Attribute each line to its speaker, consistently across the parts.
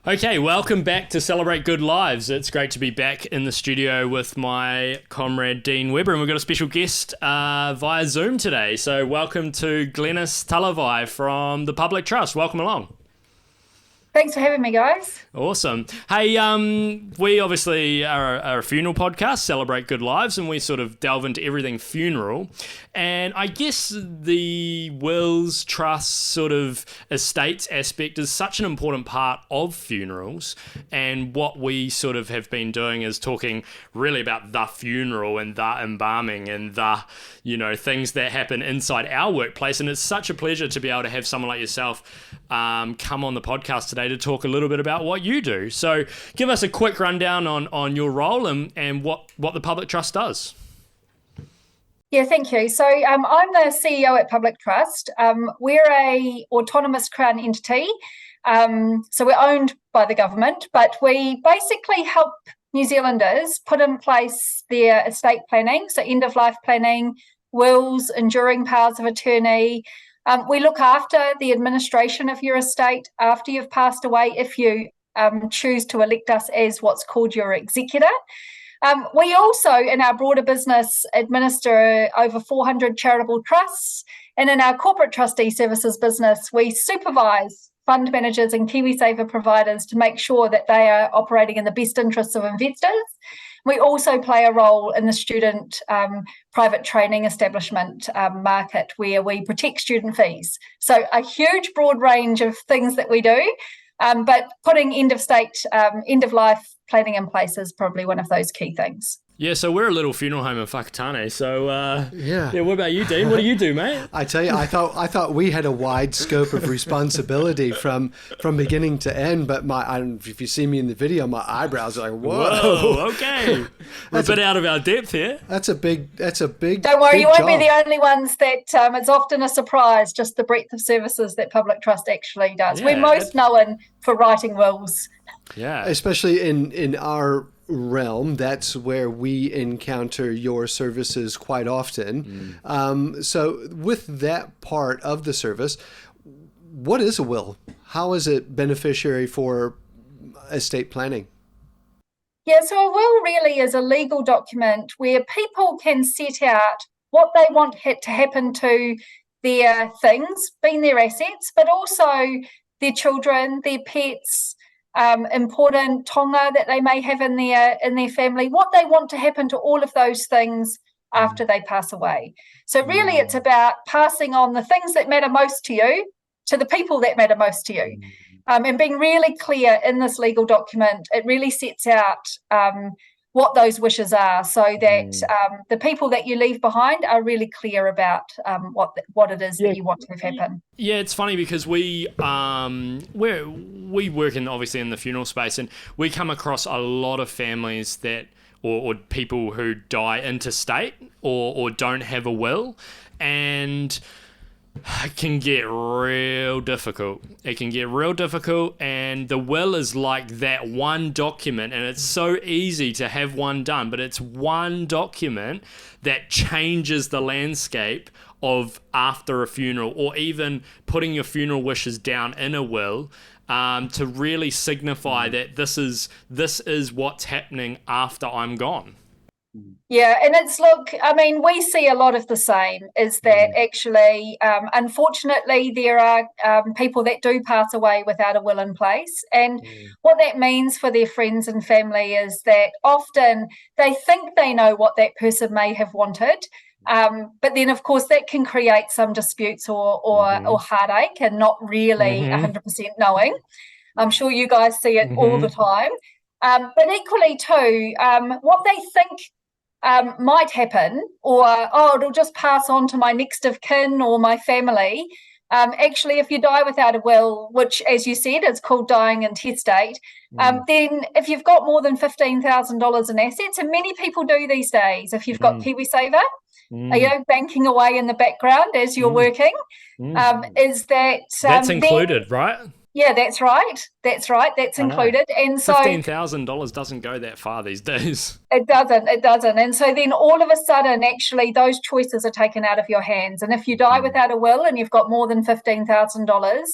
Speaker 1: Okay, welcome back to Celebrate Good Lives. It's great to be back in the studio with my comrade Dean Webber, and we've got a special guest via Zoom today. So welcome to Glenys Talivai from the Public Trust. Welcome along.
Speaker 2: Thanks for having me, guys.
Speaker 1: Awesome. Hey, we obviously are a funeral podcast, Celebrate Good Lives, and we sort of delve into everything funeral. And I guess the wills, trusts, sort of estates aspect is such an important part of funerals. And what we sort of have been doing is talking really about the funeral and the embalming and the, things that happen inside our workplace. And it's such a pleasure to be able to have someone like yourself come on the podcast today to talk a little bit about what you do. So give us a quick rundown on your role and what the Public Trust does.
Speaker 2: Yeah, thank you. So I'm the CEO at Public Trust. We're a autonomous Crown entity. So we're owned by the government, but we basically help New Zealanders put in place their estate planning, so end-of-life planning, wills, enduring powers of attorney. We look after the administration of your estate after you've passed away if you choose to elect us as what's called your executor. We also, in our broader business, administer over 400 charitable trusts. And in our corporate trustee services business, we supervise fund managers and KiwiSaver providers to make sure that they are operating in the best interests of investors. We also play a role in the student private training establishment market where we protect student fees. So a huge broad range of things that we do, but putting end of life planning in place is probably one of those key things.
Speaker 1: Yeah, so we're a little funeral home in Whakatane. So yeah. What about you, Dean? What do you do, mate?
Speaker 3: I tell you, I thought we had a wide scope of responsibility from beginning to end. But if you see me in the video, my eyebrows are like, whoa,
Speaker 1: okay, we're a bit out of our depth here.
Speaker 3: That's a big.
Speaker 2: Don't worry, you won't be the only ones that. It's often a surprise, just the breadth of services that Public Trust actually does. Yeah, we're most known for writing wills.
Speaker 1: Yeah,
Speaker 3: especially in our realm, that's where we encounter your services quite often. So with that part of the service, what is a will? How is it beneficiary for estate planning?
Speaker 2: Yeah, so a will really is a legal document where people can set out what they want to happen to their things, being their assets, but also their children, their pets, important tonga that they may have in their family, what they want to happen to all of those things after they pass away. So really it's about passing on the things that matter most to you to the people that matter most to you. And being really clear in this legal document, it really sets out what those wishes are so that the people that you leave behind are really clear about what it is that you want to have happen.
Speaker 1: Yeah, it's funny because we work obviously in the funeral space, and we come across a lot of families that or people who die interstate or don't have a will, and it can get real difficult. It can get real difficult, and the will is like that one document, and it's so easy to have one done, but it's one document that changes the landscape of after a funeral, or even putting your funeral wishes down in a will to really signify that this is what's happening after I'm gone.
Speaker 2: Yeah, and we see a lot of the same, is that actually, unfortunately, there are people that do pass away without a will in place. And what that means for their friends and family is that often they think they know what that person may have wanted. But then, of course, that can create some disputes or heartache and not really 100% knowing. I'm sure you guys see it all the time. But equally, too, what they think might happen, or it'll just pass on to my next of kin or my family. Actually, if you die without a will, which, as you said, is called dying intestate, then if you've got more than $15,000 in assets, and many people do these days, if you've got KiwiSaver, banking away in the background as you're working, is that...
Speaker 1: That's included, right?
Speaker 2: Yeah, that's right. That's right. That's included. And so
Speaker 1: $15,000 doesn't go that far these days.
Speaker 2: It doesn't. And so then all of a sudden, actually, those choices are taken out of your hands. And if you die without a will and you've got more than $15,000,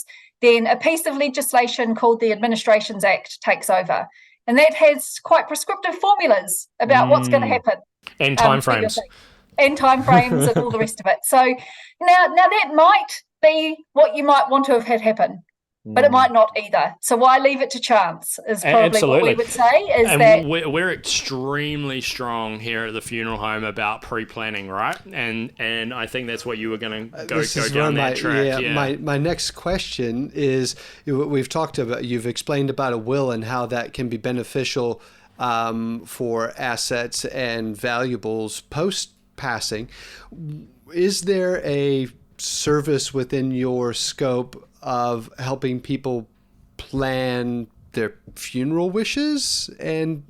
Speaker 2: then a piece of legislation called the Administrations Act takes over. And that has quite prescriptive formulas about what's going to happen.
Speaker 1: And timeframes.
Speaker 2: And timeframes and all the rest of it. So now that might be what you might want to have had happen. But it might not either. So why leave it to chance is probably
Speaker 1: Absolutely.
Speaker 2: what we would say.
Speaker 1: We're extremely strong here at the funeral home about pre-planning, right? And I think that's what you were going to go down that track.
Speaker 3: Yeah. My next question is, we've talked about, you've explained about a will and how that can be beneficial for assets and valuables post-passing. Is there a service within your scope of helping people plan their funeral wishes and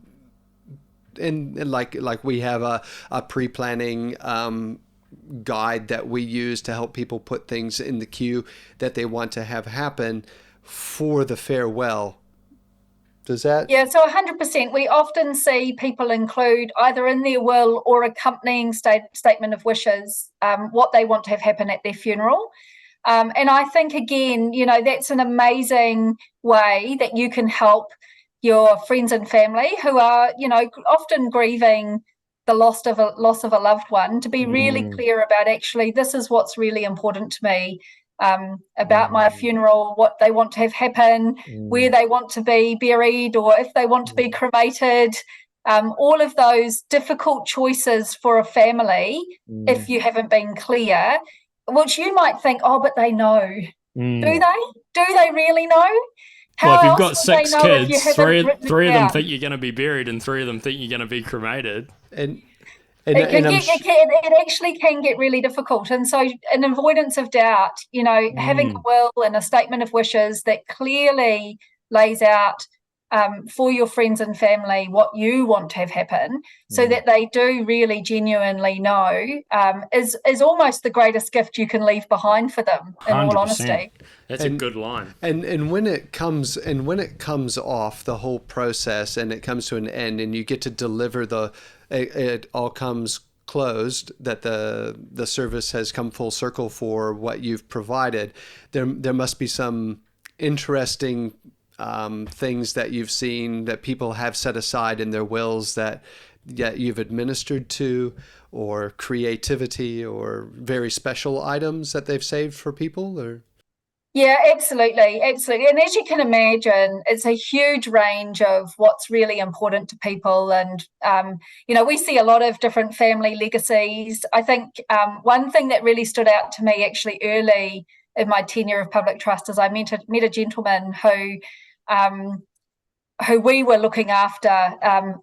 Speaker 3: like we have a pre-planning guide that we use to help people put things in the queue that they want to have happen for the farewell? Does that?
Speaker 2: Yeah, so 100%. We often see people include either in their will or accompanying statement of wishes what they want to have happen at their funeral. And I think, again, that's an amazing way that you can help your friends and family who are, often grieving the loss of a loved one, to be really clear about, actually, this is what's really important to me about my funeral, what they want to have happen, where they want to be buried, or if they want to be cremated. All of those difficult choices for a family, if you haven't been clear, which you might think, but they know. Do they? Do they really know?
Speaker 1: Well, if you've got 6 kids, three of them think you're going to be buried and 3 of them think you're going to be cremated.
Speaker 2: It actually can get really difficult. And so an avoidance of doubt, having a will and a statement of wishes that clearly lays out for your friends and family what you want to have happen, so that they do really genuinely know, is almost the greatest gift you can leave behind for them, in 100%. All honesty.
Speaker 1: That's a good line.
Speaker 3: And when it comes off the whole process and it comes to an end and you get to deliver it all comes closed, that the service has come full circle for what you've provided, there must be some interesting things that you've seen that people have set aside in their wills that you've administered to, or creativity or very special items that they've saved for people, or?
Speaker 2: Yeah, absolutely. And as you can imagine, it's a huge range of what's really important to people. And, we see a lot of different family legacies. I think one thing that really stood out to me actually early in my tenure of public trust is I met a gentleman who we were looking after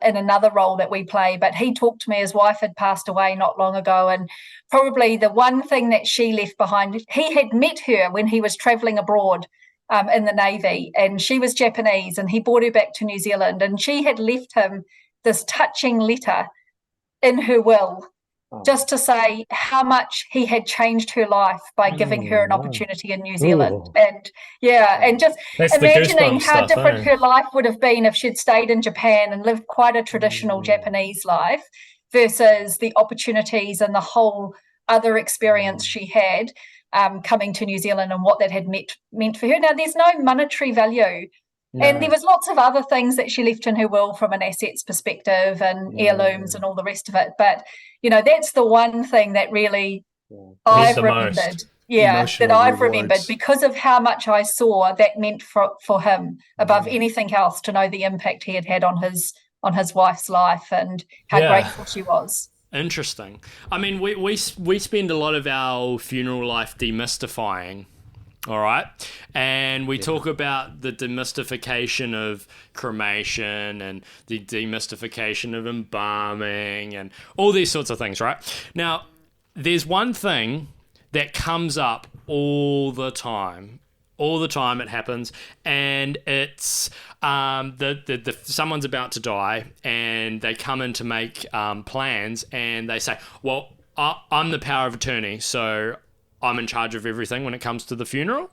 Speaker 2: in another role that we play, but he talked to me. His wife had passed away not long ago, and probably the one thing that she left behind, he had met her when he was travelling abroad in the Navy, and she was Japanese, and he brought her back to New Zealand, and she had left him this touching letter in her will, just to say how much he had changed her life by giving her an opportunity in New Zealand. And just that's imagining how different her life would have been if she'd stayed in Japan and lived quite a traditional Japanese life, versus the opportunities and the whole other experience she had coming to New Zealand, and what that had meant for her. Now, there's no monetary value. No. And there was lots of other things that she left in her will from an assets perspective and heirlooms and all the rest of it. But, that's the one thing that really I've remembered. That I've remembered because of how much I saw that meant for him above anything else, to know the impact he had on his wife's life and how grateful she was.
Speaker 1: Interesting. I mean, we spend a lot of our funeral life demystifying. All right. And we talk about the demystification of cremation and the demystification of embalming and all these sorts of things, right? Now, there's one thing that comes up all the time. All the time it happens, and it's someone's about to die, and they come in to make plans, and they say, well, I'm the power of attorney, so I'm in charge of everything when it comes to the funeral.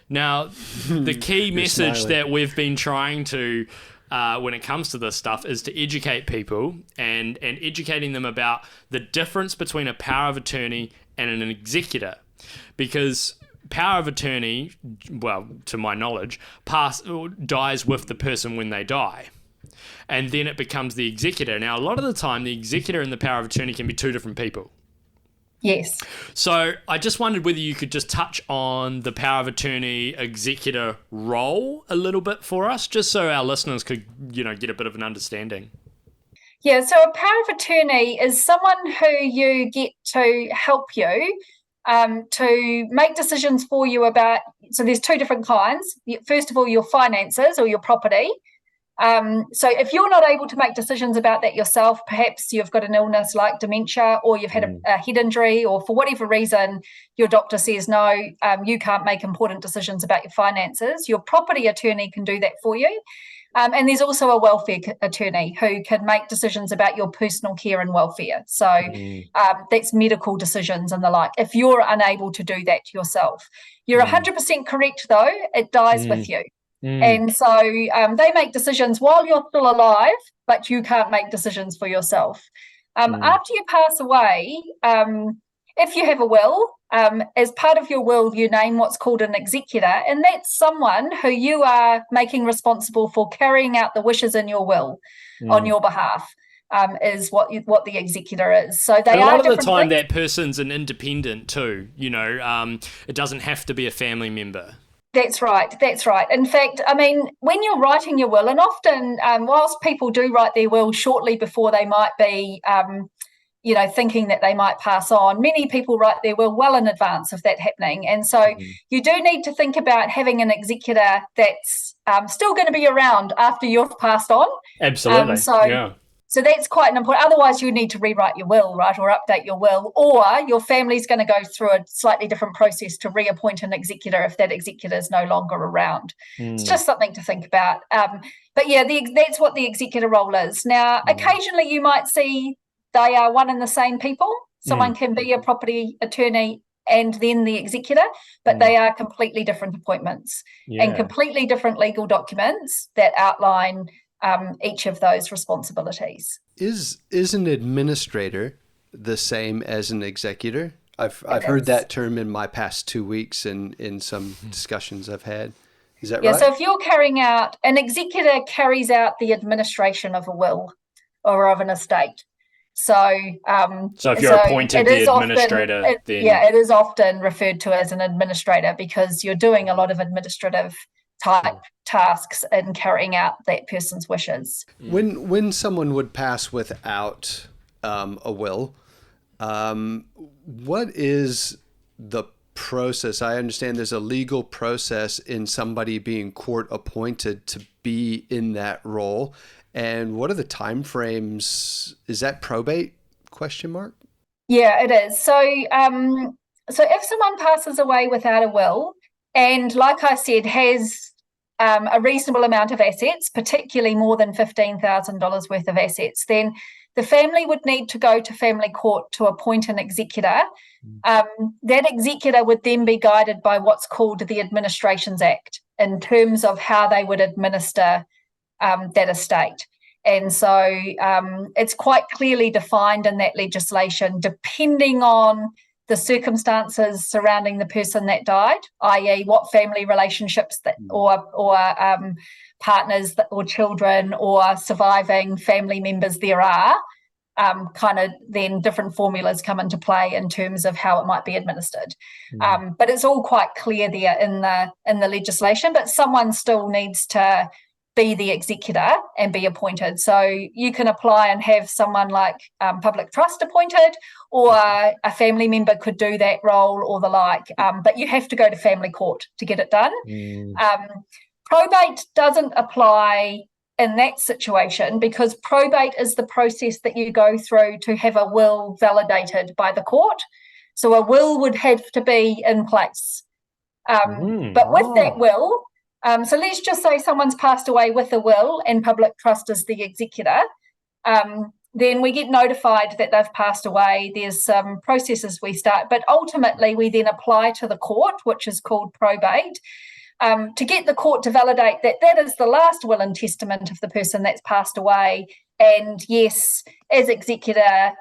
Speaker 1: Now, the key message
Speaker 3: smiling.
Speaker 1: that we've been trying to, when it comes to this stuff, is to educate people and educating them about the difference between a power of attorney and an executor. Because power of attorney, well, to my knowledge, dies with the person when they die. And then it becomes the executor. Now, a lot of the time, the executor and the power of attorney can be two different people.
Speaker 2: Yes.
Speaker 1: So I just wondered whether you could just touch on the power of attorney executor role a little bit for us, just so our listeners could, get a bit of an understanding.
Speaker 2: Yeah, so a power of attorney is someone who you get to help you to make decisions for you about, so there's two different kinds. First of all, your finances or your property. So if you're not able to make decisions about that yourself, perhaps you've got an illness like dementia, or you've had a head injury, or for whatever reason your doctor says no, you can't make important decisions about your finances, your property attorney can do that for you. And there's also a welfare attorney who can make decisions about your personal care and welfare. So that's medical decisions and the like, if you're unable to do that yourself. You're 100% correct, though, it dies with you. And so they make decisions while you're still alive, but you can't make decisions for yourself. After you pass away, if you have a will, as part of your will, you name what's called an executor, and that's someone who you are making responsible for carrying out the wishes in your will on your behalf, is what the executor is. So they
Speaker 1: a
Speaker 2: are
Speaker 1: lot of the
Speaker 2: different
Speaker 1: time
Speaker 2: things.
Speaker 1: that person's an independent too, it doesn't have to be a family member.
Speaker 2: That's right. In fact, I mean, when you're writing your will, and often whilst people do write their will shortly before they might be, thinking that they might pass on, many people write their will well in advance of that happening. And so you do need to think about having an executor that's still going to be around after you've passed on.
Speaker 1: Absolutely.
Speaker 2: So that's quite an important. Otherwise, you need to rewrite your will, right, or update your will, or your family's going to go through a slightly different process to reappoint an executor if that executor is no longer around. It's just something to think about. But yeah, that's what the executor role is. Now, occasionally you might see they are one and the same people. Someone can be a property attorney and then the executor, but they are completely different appointments and completely different legal documents that outline each of those responsibilities.
Speaker 3: Is an administrator the same as an executor? I've heard that term in my past 2 weeks in some discussions I've had. Is that right?
Speaker 2: Yeah, so if you're carrying out, an executor carries out the administration of a will or of an estate. So
Speaker 1: if you're appointed the administrator, then...
Speaker 2: Yeah, it is often referred to as an administrator because you're doing a lot of administrative type tasks in carrying out that person's wishes.
Speaker 3: When someone would pass without a will, what is the process? I understand there's a legal process in somebody being court appointed to be in that role. And what are the time frames? Is that probate? ?
Speaker 2: Yeah, it is. So if someone passes away without a will, and like I said, has a reasonable amount of assets, particularly more than $15,000 worth of assets, then the family would need to go to family court to appoint an executor. That executor would then be guided by what's called the Administrations Act in terms of how they would administer that estate. And so it's quite clearly defined in that legislation, depending on the circumstances surrounding the person that died, i.e. what family relationships that, or partners or children or surviving family members there are, kind of then different formulas come into play in terms of how it might be administered. But it's all quite clear there in the legislation, but someone still needs to be the executor and be appointed. So you can apply and have someone like public trust appointed, or a family member could do that role or the like, but you have to go to family court to get it done. Probate doesn't apply in that situation because probate is the process that you go through to have a will validated by the court. So a will would have to be in place. But with that will, so let's just say someone's passed away with a will and public trust is the executor. Then we get notified that they've passed away. There's some processes we start, but ultimately we then apply to the court, which is called probate. to get the court to validate that that is the last will and testament of the person that's passed away. And yes, as executor,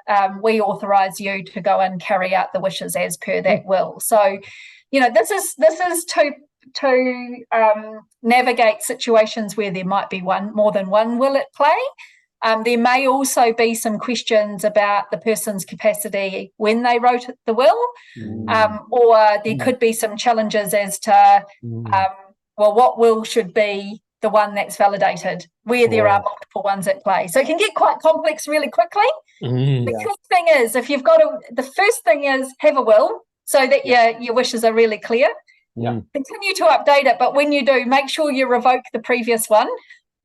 Speaker 2: we authorise you to go and carry out the wishes as per that will. So, this is to navigate situations where there might be more than one will at play. There may also be some questions about the person's capacity when they wrote the will, or there could be some challenges as to, what will should be the one that's validated, where there are multiple ones at play. So it can get quite complex really quickly. The key thing is, if you've got the first thing is have a will so that your wishes are really clear. Continue to update it, but when you do, make sure you revoke the previous one.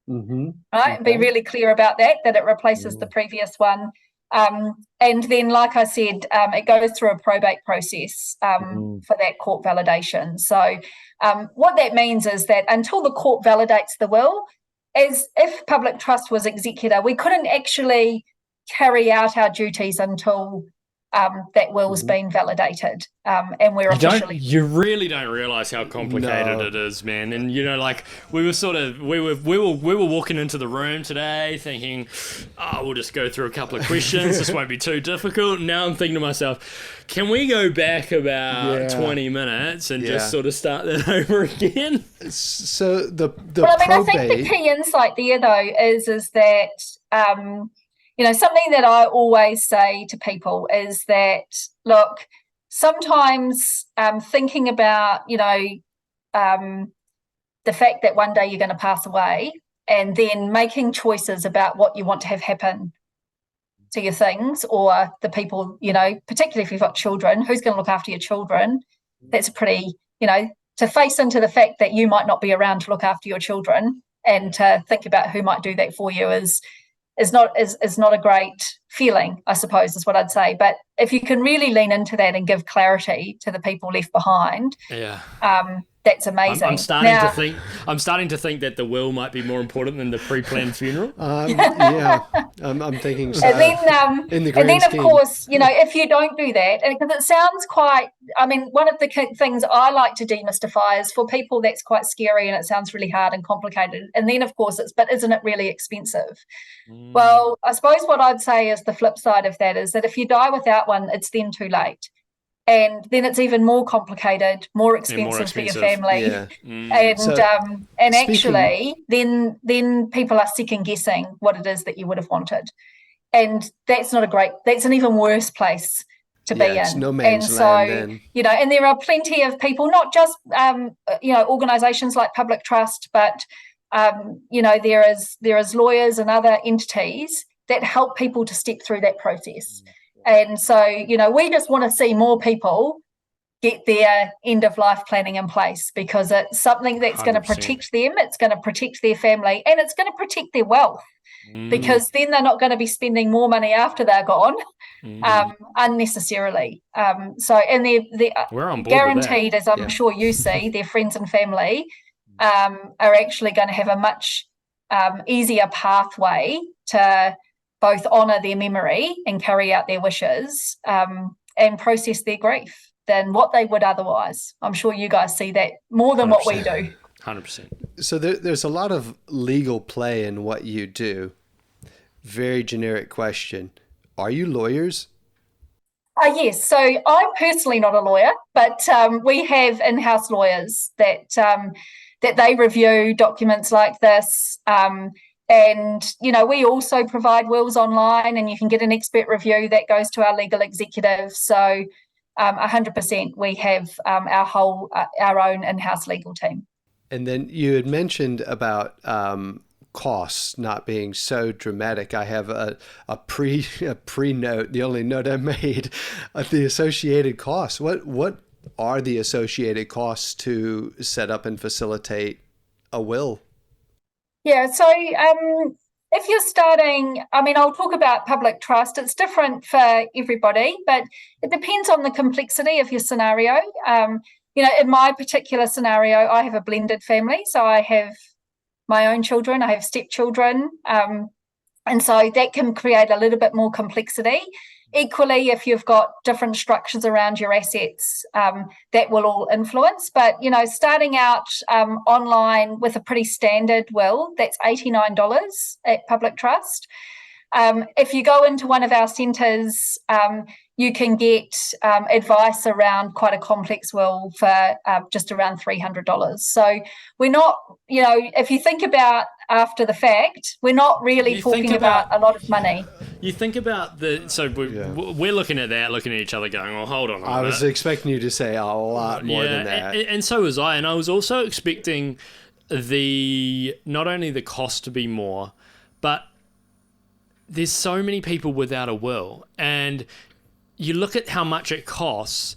Speaker 2: Right, and be really clear about that it replaces the previous one. And then, like I said, it goes through a probate process for that court validation. So what that means is that until the court validates the will, as if public trust was executor, we couldn't actually carry out our duties until that will's been validated, and we're officially.
Speaker 1: You really don't realise how complicated it is, man. And we were walking into the room today thinking, we'll just go through a couple of questions. This won't be too difficult. And now I'm thinking to myself, can we go back about 20 minutes and just sort of start that over again?
Speaker 3: So the
Speaker 2: probate... I think the key insight there though is that. Something that I always say to people is that, look, sometimes thinking about, the fact that one day you're going to pass away and then making choices about what you want to have happen to your things or the people, particularly if you've got children, who's going to look after your children? That's a pretty, to face into the fact that you might not be around to look after your children and to think about who might do that for you is not a great feeling, I suppose, is what I'd say. But if you can really lean into that and give clarity to the people left behind, that's amazing.
Speaker 1: I'm starting to think that the will might be more important than the pre-planned funeral.
Speaker 3: I'm thinking so.
Speaker 2: And then, of course, if you don't do that, and because it sounds quite, one of the things I like to demystify is for people that's quite scary and it sounds really hard and complicated. And then, of course, but isn't it really expensive? Well, I suppose what I'd say is the flip side of that is that if you die without one, it's then too late. And then it's even more complicated, more expensive for your family, and actually, then people are second guessing what it is that you would have wanted, and that's an even worse place to be in.
Speaker 3: It's no man's land.
Speaker 2: And there are plenty of people, not just organisations like Public Trust, but there is lawyers and other entities that help people to step through that process. And so, we just want to see more people get their end of life planning in place because it's something that's 100%. Going to protect them, it's going to protect their family, and it's going to protect their wealth because then they're not going to be spending more money after they're gone unnecessarily. And they're guaranteed, as I'm sure you see, their friends and family are actually going to have a much easier pathway to both honour their memory and carry out their wishes and process their grief than what they would otherwise. I'm sure you guys see that more than 100%. What we do.
Speaker 1: 100%.
Speaker 3: So there's a lot of legal play in what you do. Very generic question. Are you lawyers?
Speaker 2: Yes. So I'm personally not a lawyer, but we have in-house lawyers that they review documents like this. And, we also provide wills online and you can get an expert review that goes to our legal executive. So 100% we have our own in-house legal team.
Speaker 3: And then you had mentioned about costs not being so dramatic. I have a pre-note, the only note I made, the associated costs. What are the associated costs to set up and facilitate a will?
Speaker 2: Yeah, so if you're starting, I'll talk about public trust. It's different for everybody, but it depends on the complexity of your scenario. In my particular scenario, I have a blended family. So I have my own children, I have stepchildren. And so that can create a little bit more complexity. Equally, if you've got different structures around your assets, that will all influence. But, starting out online with a pretty standard will, that's $89 at Public Trust. If you go into one of our centres, you can get advice around quite a complex will for just around $300. So we're not, if you think about after the fact, we're not really talking about a lot of money.
Speaker 1: You think about we're looking at each other going, well, hold on.
Speaker 3: I was expecting you to say a lot more than that.
Speaker 1: And so was I. And I was also expecting not only the cost to be more, but there's so many people without a will, and you look at how much it costs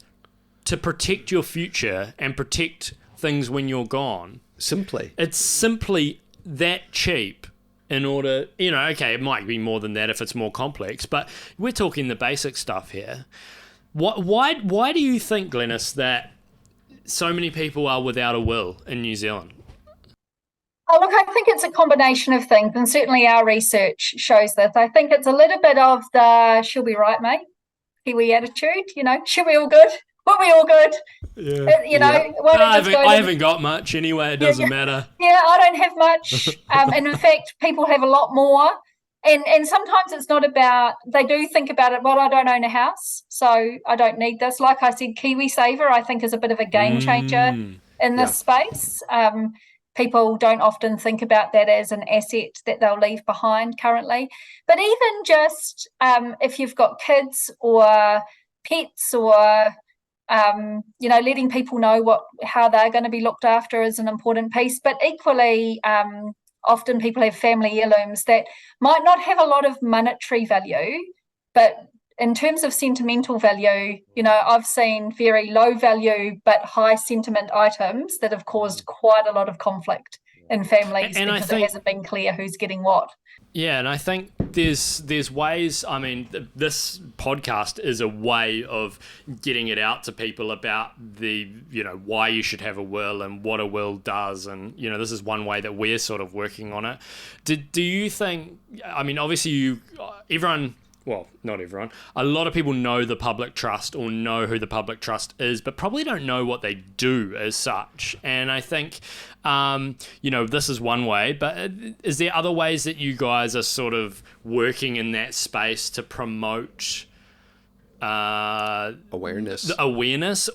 Speaker 1: to protect your future and protect things when you're gone. It's simply that cheap in order, okay, it might be more than that if it's more complex, but we're talking the basic stuff here. Why do you think, Glenys, that so many people are without a will in New Zealand?
Speaker 2: Oh, look, I think it's a combination of things, and certainly our research shows this. I think it's a little bit of the she'll be right, mate, Kiwi attitude, she'll be all good. We'll be all good.
Speaker 1: Yeah. I haven't got much anyway. It doesn't matter.
Speaker 2: Yeah, I don't have much. And in fact, people have a lot more. And sometimes it's not about, they do think about it, well, I don't own a house, so I don't need this. Like I said, KiwiSaver, I think, is a bit of a game changer in this space. People don't often think about that as an asset that they'll leave behind currently. But even just if you've got kids or pets or, letting people know how they're going to be looked after is an important piece. But equally, often people have family heirlooms that might not have a lot of monetary value, but in terms of sentimental value, I've seen very low value but high sentiment items that have caused quite a lot of conflict in families because it hasn't been clear who's getting what.
Speaker 1: Yeah, and I think there's ways. I mean, this podcast is a way of getting it out to people about the why you should have a will and what a will does, and this is one way that we're sort of working on it. Do you think? I mean, obviously, everyone. Well, not everyone. A lot of people know the public trust or know who the public trust is, but probably don't know what they do as such. And I think, this is one way, but is there other ways that you guys are sort of working in that space to promote
Speaker 3: awareness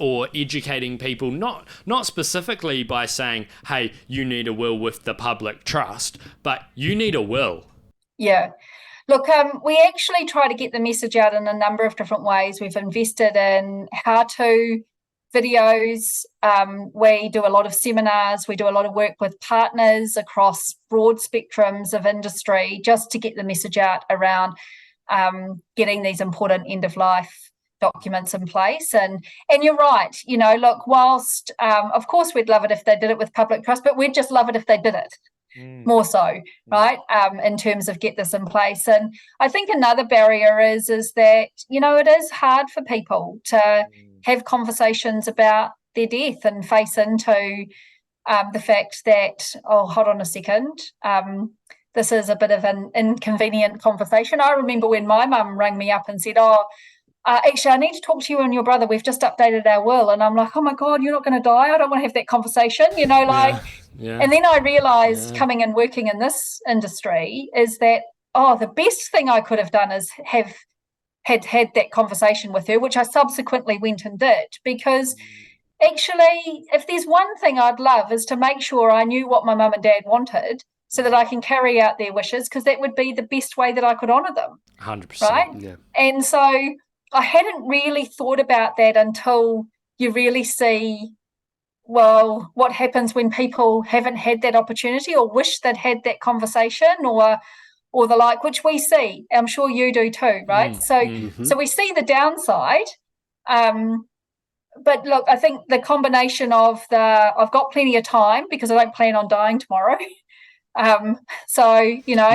Speaker 1: or educating people, not specifically by saying, hey, you need a will with the public trust, but you need a will?
Speaker 2: Yeah. Look, we actually try to get the message out in a number of different ways. We've invested in how-to videos. We do a lot of seminars. We do a lot of work with partners across broad spectrums of industry just to get the message out around getting these important end-of-life documents in place. And you're right, look, whilst, of course, we'd love it if they did it with public trust, but we'd just love it if they did it. More so, right, in terms of get this in place. And I think another barrier is that, it is hard for people to have conversations about their death and face into the fact that, hold on a second, this is a bit of an inconvenient conversation. I remember when my mum rang me up and said, actually, I need to talk to you and your brother. We've just updated our will. And I'm like, oh, my God, you're not going to die. I don't want to have that conversation, Yeah. And then I realised coming and working in this industry is that, the best thing I could have done is have had that conversation with her, which I subsequently went and did, because actually, if there's one thing I'd love is to make sure I knew what my mum and dad wanted so that I can carry out their wishes, because that would be the best way that I could honour them.
Speaker 1: 100%.
Speaker 2: Right?
Speaker 3: Yeah.
Speaker 2: And so I hadn't really thought about that until you really see, well, what happens when people haven't had that opportunity or wish they'd had that conversation or the like, which we see. I'm sure you do too, right? So we see the downside. But look, I think the combination of I've got plenty of time because I don't plan on dying tomorrow. So, and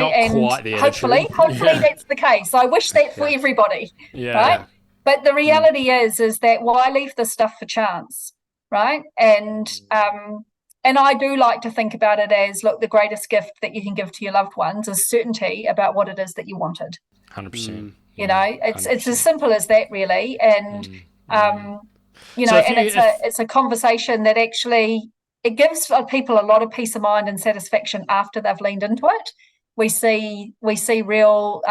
Speaker 2: hopefully that's the case. I wish that for everybody, right? But the reality is that why leave this stuff for chance, right? And I do like to think about it as, look, the greatest gift that you can give to your loved ones is certainty about what it is that you wanted.
Speaker 1: 100%.
Speaker 2: You know, it's as simple as that, really. And you know,
Speaker 1: So
Speaker 2: and it's a conversation that actually it gives people a lot of peace of mind and satisfaction after they've leaned into it. We see real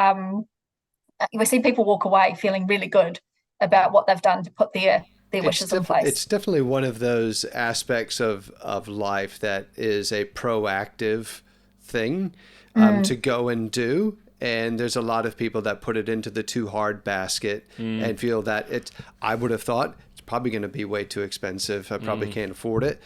Speaker 2: we see people walk away feeling really good about what they've done to put their wishes in place.
Speaker 3: It's definitely one of those aspects of life that is a proactive thing to go and do. And there's a lot of people that put it into the too hard basket and feel that I would have thought it's probably going to be way too expensive. I probably can't afford it.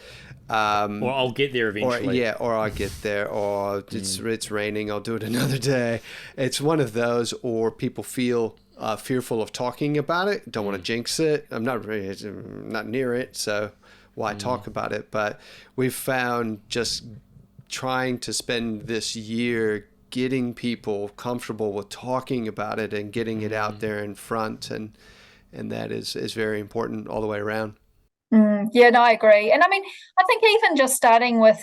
Speaker 1: Or I'll get there eventually.
Speaker 3: Or I'll get there. Or it's raining. I'll do it another day. It's one of those. Or people feel fearful of talking about it. Don't want to jinx it. I'm not near it. So why talk about it? But we've found just trying to spend this year getting people comfortable with talking about it and getting it out there in front, and that is very important all the way around.
Speaker 2: Yeah, no, I agree. And I mean, I think even just starting with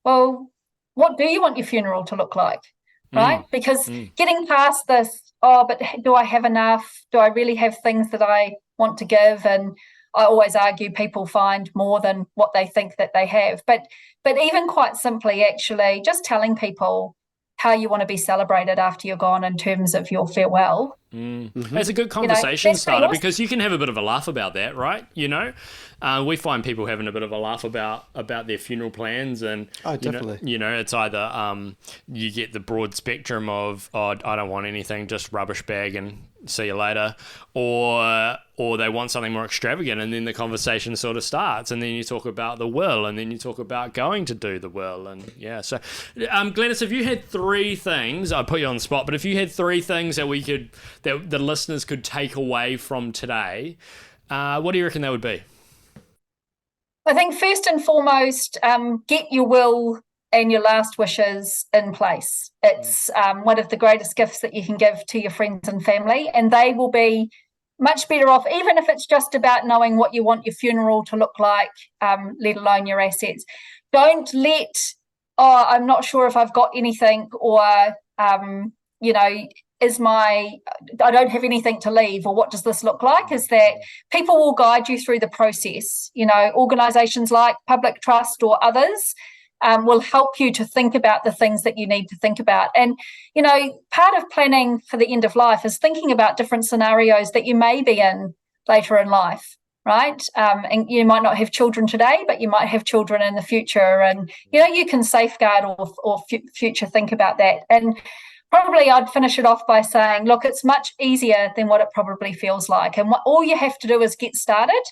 Speaker 2: well, what do you want your funeral to look like, right? Because getting past this, but do I have enough? Do I really have things that I want to give? And I always argue people find more than what they think that they have. But even quite simply, actually, just telling people how you want to be celebrated after you're gone in terms of your farewell.
Speaker 1: It's a good conversation starter because you can have a bit of a laugh about that, right? You know, we find people having a bit of a laugh about their funeral plans, and
Speaker 3: definitely.
Speaker 1: You know, it's either you get the broad spectrum of I don't want anything, just rubbish bag and see you later, or they want something more extravagant, and then the conversation sort of starts, and then you talk about the will, and then you talk about going to do the will, and yeah. So, Glenys, if you had three things, I'd put you on the spot, but if you had three things that the listeners could take away from today, what do you reckon that would be?
Speaker 2: I think first and foremost, get your will and your last wishes in place. It's one of the greatest gifts that you can give to your friends and family, and they will be much better off, even if it's just about knowing what you want your funeral to look like, let alone your assets. Don't let, I'm not sure if I've got anything, or, I don't have anything to leave, or what does this look like? Is that people will guide you through the process. You know, organisations like Public Trust or others will help you to think about the things that you need to think about. And, you know, part of planning for the end of life is thinking about different scenarios that you may be in later in life, right? And you might not have children today, but you might have children in the future. And, you know, you can safeguard or future think about that. And probably I'd finish it off by saying, look, it's much easier than what it probably feels like. And all you have to do is get started.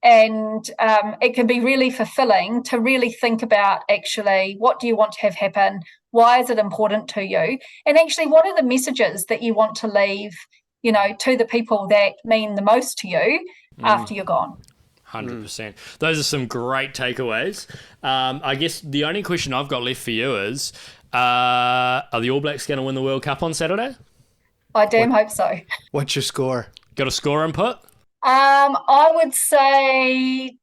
Speaker 2: It can be really fulfilling to really think about, actually, what do you want to have happen? Why is it important to you? And actually, what are the messages that you want to leave, you know, to the people that mean the most to you after you're gone?
Speaker 1: 100%. Those are some great takeaways. I guess the only question I've got left for you is, are the All Blacks going to win the World Cup on Saturday?
Speaker 2: I damn hope so.
Speaker 3: What's your score?
Speaker 1: Got a score input?
Speaker 2: I would say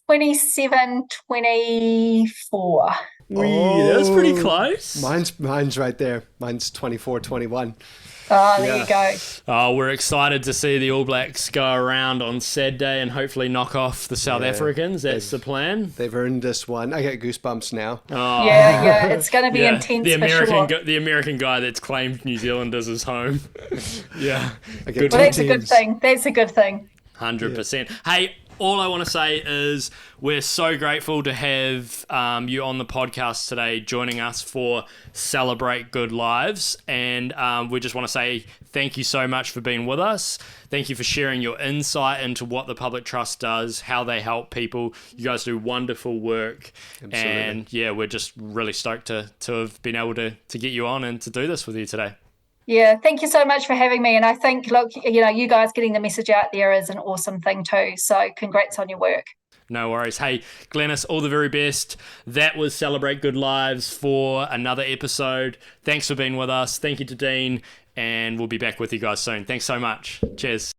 Speaker 2: 27-24.
Speaker 1: That was pretty close.
Speaker 3: Mine's right there. Mine's 24-21.
Speaker 2: Oh, there you go.
Speaker 1: Oh, we're excited to see the All Blacks go around on Saturday and hopefully knock off the South Africans. That's the plan.
Speaker 3: They've earned this one. I get goosebumps now.
Speaker 2: Oh. Yeah, it's going to be intense.
Speaker 1: The American guy that's claimed New Zealand as his home. Yeah.
Speaker 2: Well, that's a good thing.
Speaker 1: 100%. Hey, all I want to say is we're so grateful to have you on the podcast today, joining us for Celebrate Good Lives. And we just want to say thank you so much for being with us. Thank you for sharing your insight into what the Public Trust does, how they help people. You guys do wonderful work. Absolutely. And yeah, we're just really stoked to have been able to get you on and to do this with you today.
Speaker 2: Yeah, thank you so much for having me. And I think, look, you know, you guys getting the message out there is an awesome thing too. So congrats on your work.
Speaker 1: No worries. Hey, Glenys, all the very best. That was Celebrate Good Lives for another episode. Thanks for being with us. Thank you to Dean, and we'll be back with you guys soon. Thanks so much. Cheers.